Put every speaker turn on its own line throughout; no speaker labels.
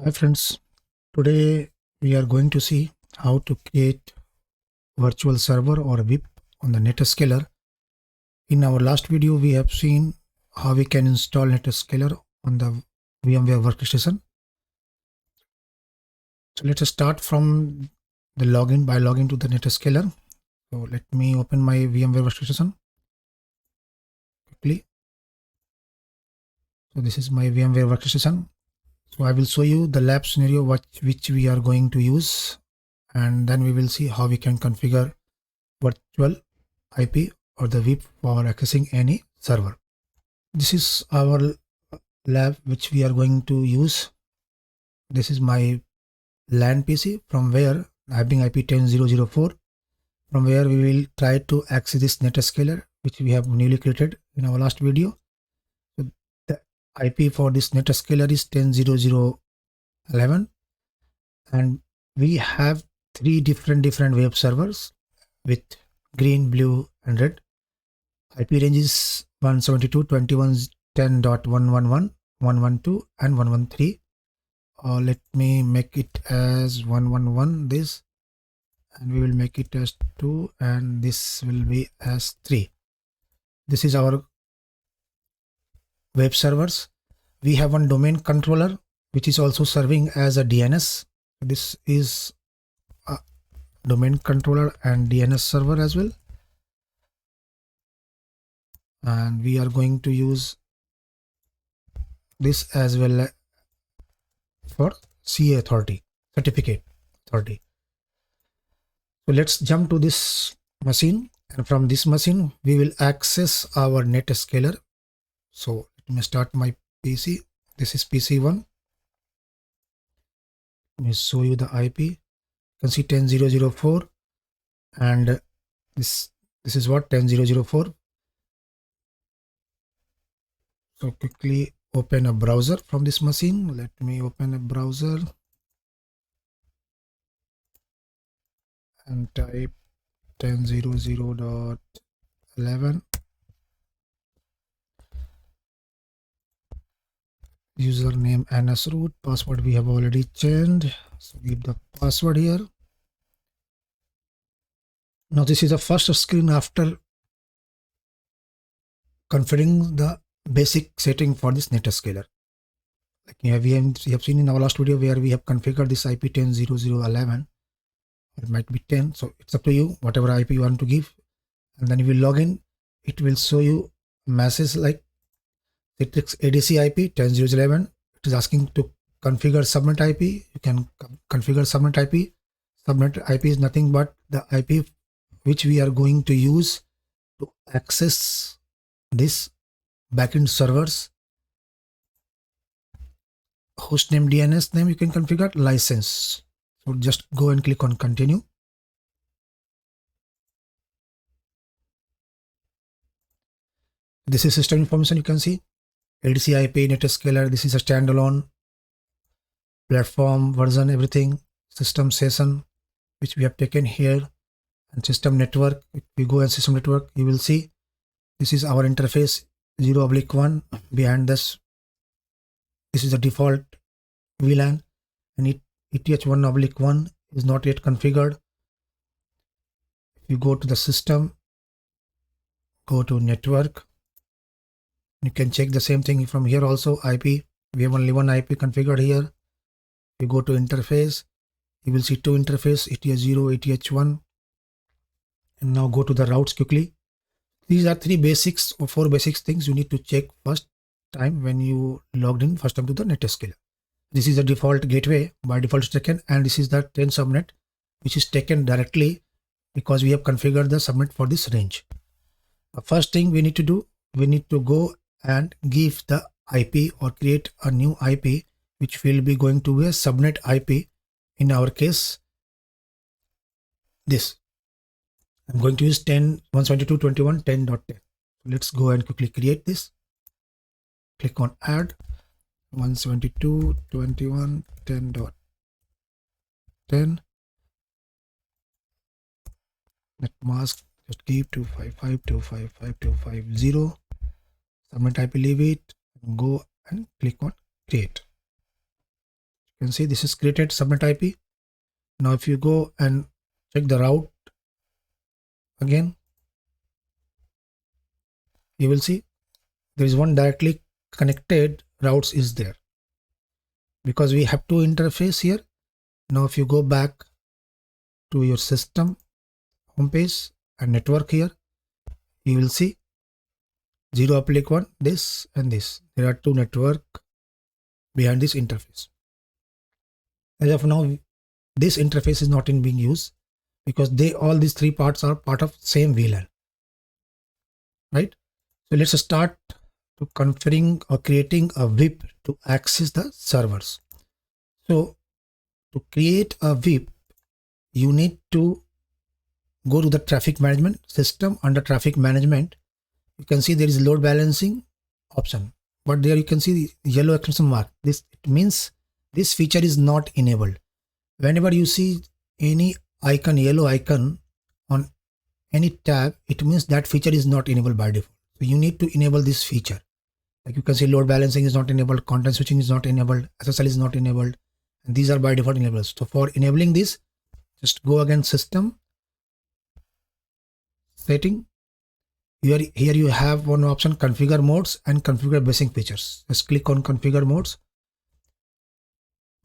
Hi friends, today we are going to see how to create virtual server or VIP on the Netscaler. In our last video we have seen how we can install Netscaler on the VMware workstation. So let's start from the login by logging to the Netscaler. So let me open my VMware workstation quickly. So this is my VMware workstation. So I will show you the lab scenario which we are going to use, and then we will see how we can configure virtual IP or the VIP for accessing any server. This is our lab which we are going to use. This is my LAN PC from where having IP 10004, from where we will try to access this Netscaler which we have newly created in our last video. So the IP for this Netscaler is 10.0.0.11, and we have three different web servers with green, blue and red. IP range is 172.21.10.111, 112 and 113. Let me make it as 111 this, and we will make it as 2, and this will be as 3. This is our web servers. We have one domain controller which is also serving as a DNS. This is a domain controller and DNS server as well, and we are going to use this as well for CA authority, certificate authority. So let's jump to this machine, and from this machine we will access our Netscaler. So let me start my PC. This is PC1. Let me show you the IP. You can see 10.0.0.4, and this is what 10.0.0.4. So quickly open a browser from this machine. Let me open a browser and type 10.0.0.11. Username NSRoot, password we have already changed, so give the password here. Now this is the first screen after configuring the basic setting for this Netscaler. Like we have seen in our last video where we have configured this IP 10.0.0.11. It might be 10, so it's up to you whatever IP you want to give. And then you will log in. It will show you a message like Citrix ADC IP 10.0.0.11. It is asking to configure subnet IP. You can configure subnet IP. Subnet IP is nothing but the IP which we are going to use to access this backend servers. Hostname, DNS name you can configure, license. So just go and click on continue. This is system information. You can see ADC IP, Netscaler. This is a standalone platform, version, everything, system session which we have taken here, and system network. If we go and system network, you will see this is our interface 0/1. Behind this is the default VLAN, and ETH1/1 is not yet configured. If you go to the system, go to network, you can check the same thing from here also. IP, we have only one IP configured here. You go to interface, you will see two interface, ETH0, ETH1. And now go to the routes quickly. These are three basics or four basics things you need to check first time when you logged in first time to the Netscaler. This is the default gateway by default taken, and this is the 10 subnet which is taken directly because we have configured the subnet for this range. The first thing we need to do, we need to go and give the IP or create a new IP which will be going to be a subnet IP. In our case, this I'm going to use 172.21.10.10. Let's go and quickly create this. Click on add 172.21.10.10. Net mask, just give 255.255.250. Subnet IP, leave it, go and click on create. You can see this is created subnet IP. Now if you go and check the route again, you will see there is one directly connected routes is there, because we have two interface here. Now if you go back to your system homepage and network here, you will see 0 applic 1, this and this. There are two network behind this interface. As of now, this interface is not in being used because all these three parts are part of same VLAN, right? So let's start to configuring or creating a VIP to access the servers. So to create a VIP, you need to go to the traffic management system. Under traffic management, you can see there is load balancing option, but there you can see the yellow exclamation mark. It means this feature is not enabled. Whenever you see any icon, yellow icon on any tab, it means that feature is not enabled by default. So you need to enable this feature. Like you can see load balancing is not enabled, content switching is not enabled, SSL is not enabled, and these are by default enabled. So for enabling this, just go again system, setting. Here you have one option, configure modes and configure basic features. Just click on configure modes.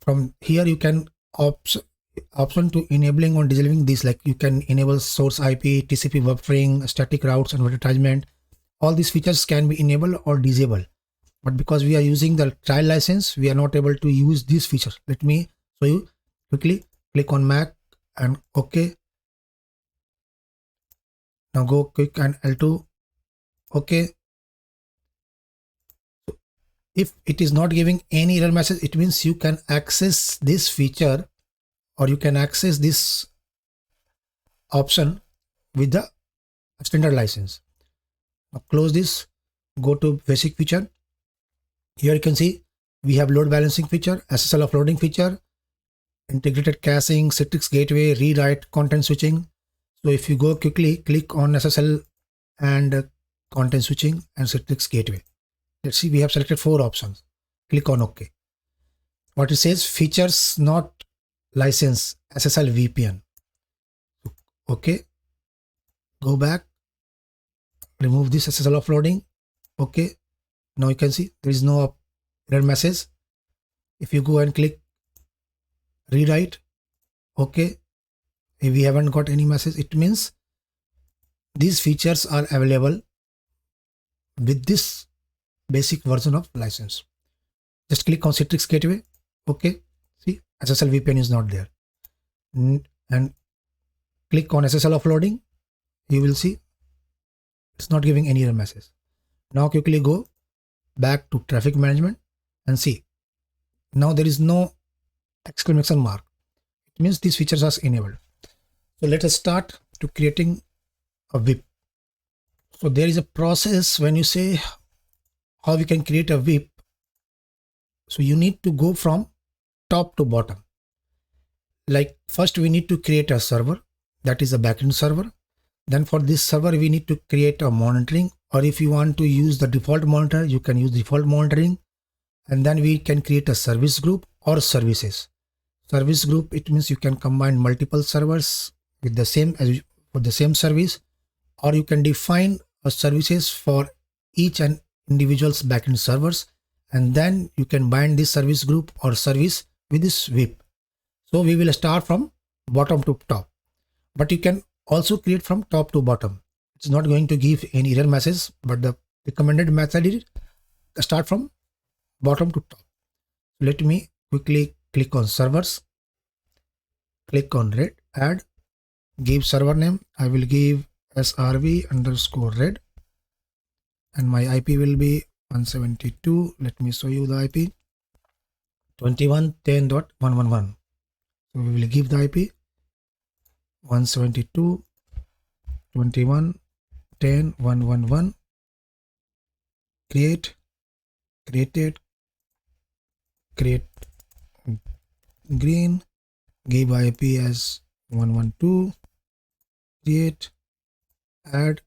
From here you can option to enabling or disabling this, like you can enable source IP, TCP buffering, static routes and advertisement. All these features can be enabled or disabled, but because we are using the trial license, we are not able to use these features. Let me show you quickly. Click on Mac and OK. Now go quick and L2. OK. If it is not giving any error message, it means you can access this feature or you can access this option with the standard license. Now close this, go to basic feature. Here you can see we have load balancing feature, SSL offloading feature, integrated caching, Citrix gateway, rewrite, content switching. So if you go quickly, click on SSL and content switching and Citrix gateway. Let's see, we have selected 4 options. Click on OK. What it says, features not license SSL VPN. OK. Go back. Remove this SSL offloading. OK. Now you can see there is no error message. If you go and click rewrite, OK. If we haven't got any message, it means these features are available with this basic version of license. Just click on Citrix gateway. OK. See, SSL VPN is not there. And click on SSL offloading. You will see it's not giving any error message. Now quickly go back to traffic management and see. Now there is no exclamation mark. It means these features are enabled. So let us start to creating a VIP. So there is a process when you say how we can create a VIP. So you need to go from top to bottom. Like first we need to create a server, that is a backend server. Then for this server we need to create a monitoring, or if you want to use the default monitor, you can use default monitoring. And then we can create a service group or services. Service group, it means you can combine multiple servers with the same for the same service, or you can define a services for each and individual's backend servers, and then you can bind this service group or service with this VIP. So we will start from bottom to top, but you can also create from top to bottom. It's not going to give any error message, but the recommended method is start from bottom to top. Let me quickly click on servers, click on red, add, give server name. I will give srv_red and my IP will be 172. Let me show you the IP 2110.111. So we will give the IP 172.21.10.111. Create green, give IP as 112, create, add,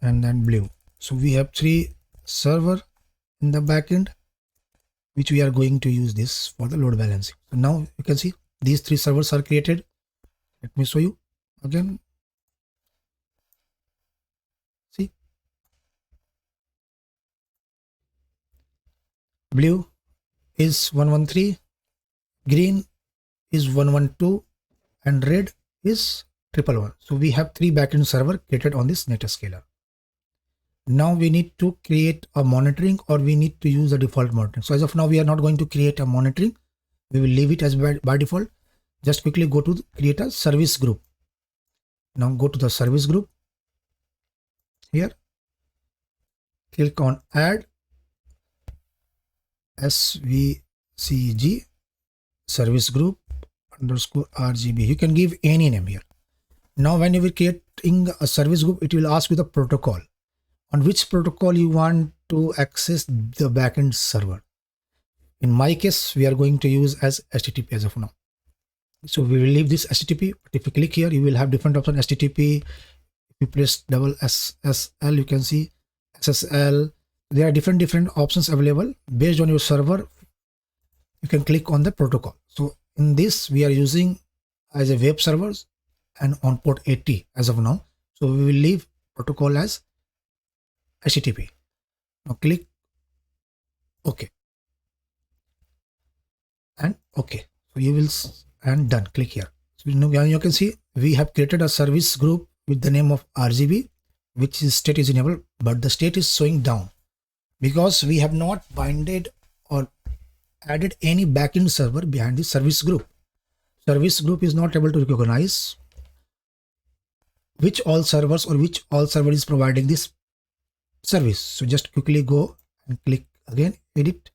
and then blue. So we have 3 server in the backend which we are going to use this for the load balancing. So now you can see these 3 servers are created. Let me show you again. See, blue is 113, green is 112, and red is 111. So we have 3 backend server created on this Netascaler. Now we need to create a monitoring, or we need to use a default monitoring. So as of now, we are not going to create a monitoring. We will leave it as by default. Just quickly go to create a service group. Now go to the service group here. Click on add svcg service group underscore RGB. You can give any name here. Now when you will creating a service group, it will ask you the protocol. On which protocol you want to access the backend server. In my case, we are going to use as HTTP as of now. So we will leave this HTTP. But if you click here, you will have different options. HTTP. If you press double SSL, you can see SSL. There are different options available based on your server. You can click on the protocol. So in this, we are using as a web servers and on port 80 as of now. So we will leave protocol as HTTP. Now click OK and OK. So you will and done. Click here. So now you can see we have created a service group with the name of RGB, which is state is enabled, but the state is showing down because we have not binded or added any backend server behind the service group. Service group is not able to recognize which all servers or which all server is providing this service. So just quickly go and click again, edit.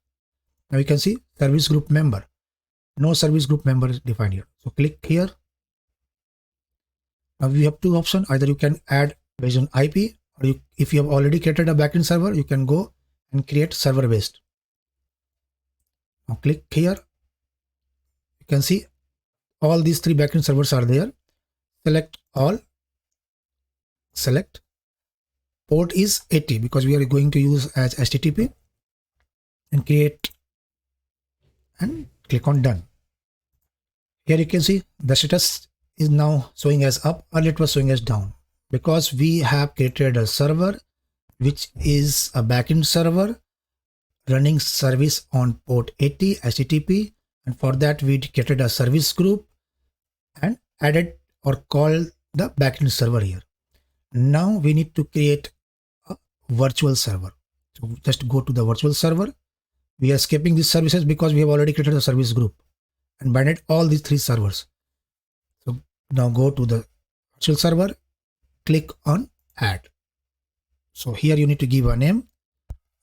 Now you can see service group member. No service group member is defined here. So click here. Now we have 2 options. Either you can add based on IP, or if you have already created a backend server, you can go and create server based. Now click here. You can see all these 3 backend servers are there. Select all. Select. Port is 80 because we are going to use as HTTP, and create and click on done. Here you can see the status is now showing as up, earlier it was showing as down because we have created a server which is a backend server running service on port 80 HTTP, and for that we created a service group and added or called the backend server here. Now we need to create a virtual server. So just go to the virtual server. We are skipping these services because we have already created a service group and binded all these 3 servers. So now go to the virtual server, click on add. So here you need to give a name.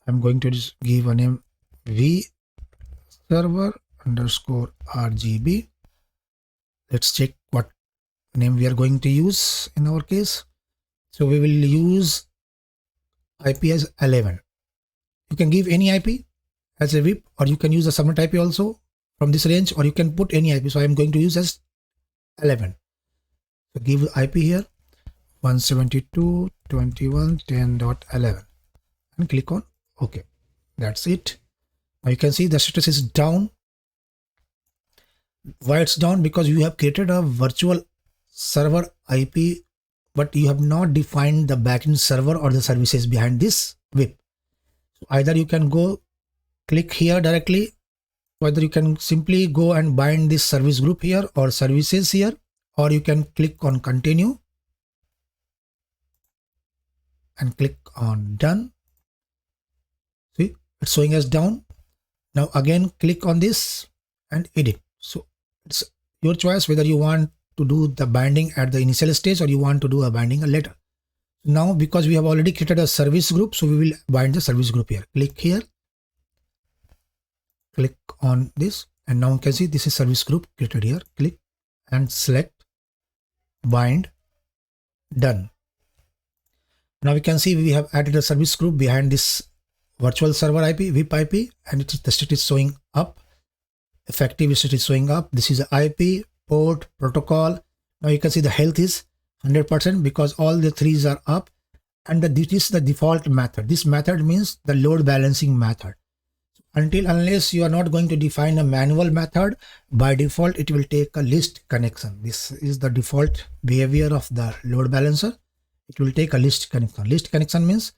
I'm going to just give a name v server underscore RGB. Let's check what name we are going to use in our case. So we will use IP as 11. You can give any IP as a VIP, or you can use a subnet IP also from this range, or you can put any IP. So I am going to use as 11. So give IP here 172.21.10.11 and click on OK. That's it. Now you can see the status is down. Why it's down? Because you have created a virtual server IP, but you have not defined the backend server or the services behind this VIP. So either you can go click here directly, whether you can simply go and bind this service group here or services here, or you can click on continue and click on done. See, it's showing as down. Now again click on this and edit. So it's your choice whether you want to do the binding at the initial stage or you want to do a binding later. Now because we have already created a service group, so we will bind the service group here. Click here, click on this, and now you can see this is service group created here. Click and select bind, done. Now we can see we have added a service group behind this virtual server IP, VIP IP, and the state is showing up. Effective state is showing up. This is the IP, port, protocol. Now you can see the health is 100% because all the 3s are up, and this is the default method. This method means the load balancing method. unless you are not going to define a manual method, by default it will take a list connection. This is the default behavior of the load balancer. It will take a list connection. List connection means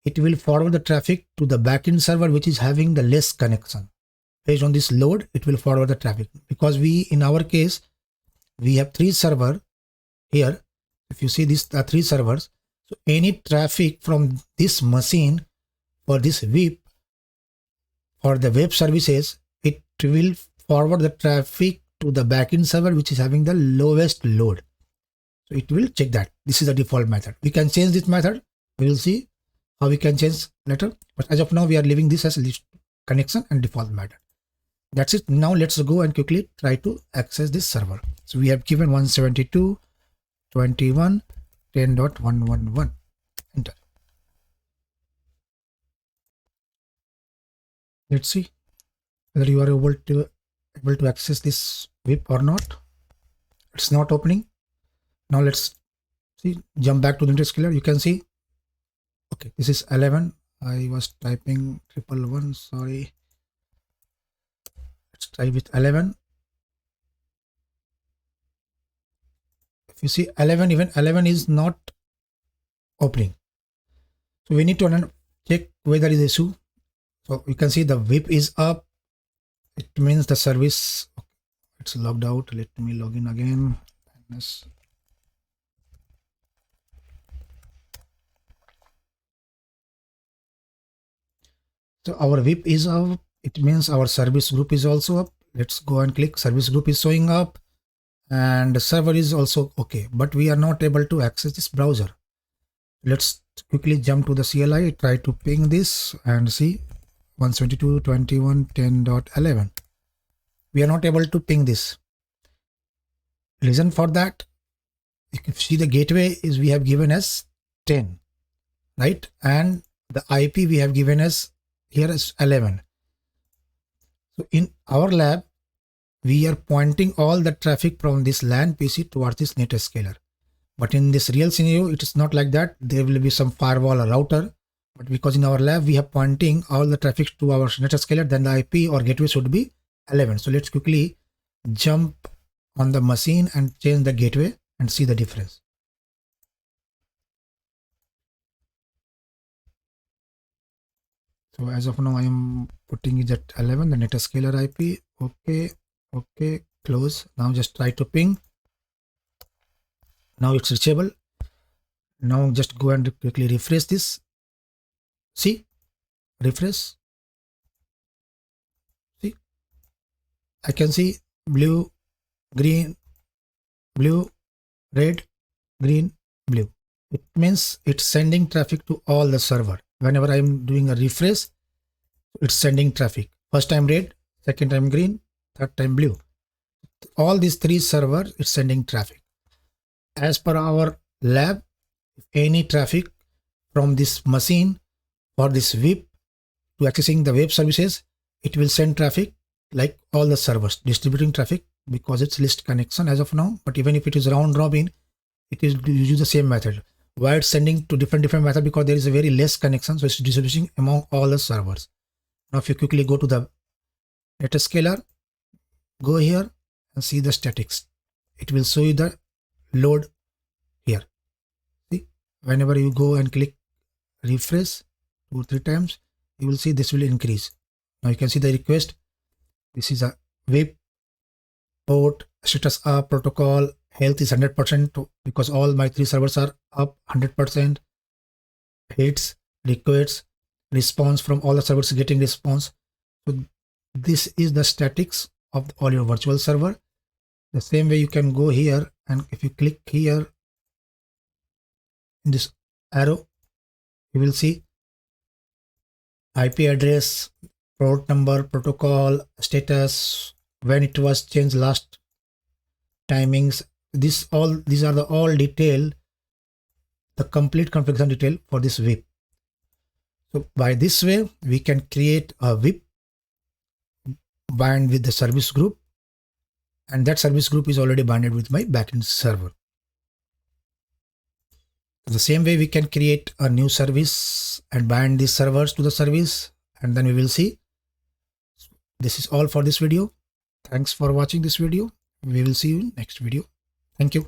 it will forward the traffic to the backend server which is having the less connection. Based on this load, it will forward the traffic. Because in our case, we have 3 servers here. If you see these are 3 servers, so any traffic from this machine for this VIP for the web services, it will forward the traffic to the backend server which is having the lowest load. So it will check that. This is the default method. We can change this method. We will see how we can change later. But as of now, we are leaving this as list connection and default method. That's it. Now let's go and quickly try to access this server. So we have given 172.21.10.111. Enter. Let's see whether you are able to access this VIP or not. It's not opening. Now let's see. Jump back to the Netscaler. You can see. Okay, this is 11. I was typing 111. Sorry. Let's try with 11. If you see 11, even 11 is not opening. So we need to check whether there is issue. So you can see the VIP is up. It means the service. Okay, it's logged out. Let me log in again. So our VIP is up. It means our service group is also up. Let's go and click. Service group is showing up and the server is also okay, but we are not able to access this browser. Let's quickly jump to the CLI, try to ping this and see 172.21.10.11. We are not able to ping this. Reason for that, you can see the gateway is we have given as 10, right? And the IP we have given as here is 11. So in our lab, we are pointing all the traffic from this LAN PC towards this Netscaler. But in this real scenario, it is not like that. There will be some firewall or router. But because in our lab, we are pointing all the traffic to our Netscaler, then the IP or gateway should be 11. So let's quickly jump on the machine and change the gateway and see the difference. So as of now, I am putting it at 11, the Netscaler IP. Okay, okay, close. Now just try to ping. Now it's reachable. Now just go and quickly refresh this. See, refresh. See, I can see blue, green, blue, red, green, blue. It means it's sending traffic to all the server. Whenever I'm doing a refresh, it's sending traffic. First time red, second time green, third time blue. All these 3 servers, it's sending traffic. As per our lab, if any traffic from this machine or this VIP to accessing the web services, it will send traffic like all the servers, distributing traffic because it's list connection as of now. But even if it is round robin, it is use the same method. Why it's sending to different method? Because there is a very less connection, so it's distributing among all the servers. Now if you quickly go to the Netscaler, go here and see the statics. It will show you the load here. See, whenever you go and click refresh 2 or 3 times, you will see this will increase. Now you can see the request. This is a web port, status up, protocol, health is 100% because all my 3 servers are up 100%. Hits, requests, response from all the servers getting response. So this is the statics of all your virtual server. The same way you can go here and if you click here in this arrow, you will see IP address, port number, protocol, status, when it was changed last, timings. These are the all detail, the complete configuration detail for this VIP. So by this way, we can create a VIP bind with the service group, and that service group is already binded with my backend server. The same way we can create a new service and bind these servers to the service and then we will see. This is all for this video. Thanks for watching this video. We will see you in next video. Thank you.